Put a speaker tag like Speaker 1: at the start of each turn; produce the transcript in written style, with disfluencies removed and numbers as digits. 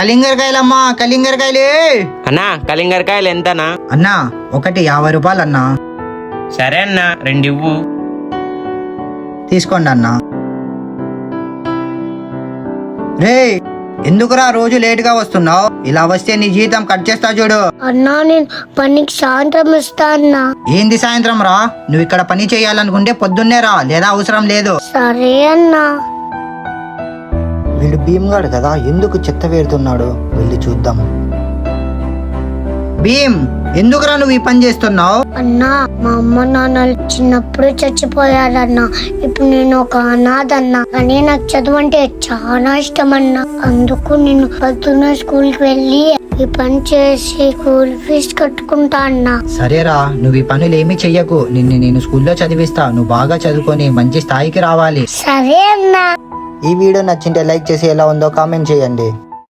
Speaker 1: కలింగరకాయలమ్మా, కలింగరకాయలే.
Speaker 2: అన్నా కలింగరకాయలు ఎంతనా?
Speaker 1: అన్నా ఒకటి 50 రూపాయలు అన్నా.
Speaker 2: సరే అన్నా, 2 ఇవ్వు.
Speaker 1: తీసుకోండి అన్నా. రే, ఎందుకురా రోజు లేట్ గా వస్తున్నావు? ఇలా వస్తే నీ జీతం కట్ చేస్తా చూడు.
Speaker 3: అన్నా నేను పనికి సాయంత్రం ఇస్తా అన్నా.
Speaker 1: ఏంది సాయంత్రం రా? నువ్వు ఇక్కడ పని చేయాలనుకుంటే పొద్దున్నే రా, లేదా అవసరం లేదు.
Speaker 3: సరే అన్నా.
Speaker 1: వీడు భీమ్గాడు కదా, ఎందుకు చెత్త వేరుతున్నాడు? వెళ్ళి చూద్దాం. భీమ్, ఎందుకురా నువ్వు ఈ పని చేస్తున్నావు?
Speaker 3: అన్నా మా అమ్మ నాన్నలు చిన్నప్పుడు చచ్చిపోయారన్నా. ఇప్పుడు నేను ఒక అనాథన్నా. కానీ నాకు చదువు అంటే చాలా ఇష్టం అన్నా. అందుకు నేను పొద్దున్న స్కూల్ కి వెళ్ళి ఈ పని చేసి స్కూల్ ఫీజు కట్టుకుంటా అన్నా.
Speaker 1: సరేరా, నువ్వు ఈ పనులు ఏమీ చెయ్యకు. నేను స్కూల్లో చదివిస్తా. నువ్వు బాగా చదువుకొని మంచి స్థాయికి రావాలి.
Speaker 3: సరే అన్నా.
Speaker 1: ఈ వీడియో నచ్చింటే లైక్ చేసి ఎలా ఉందో కామెంట్ చేయండి.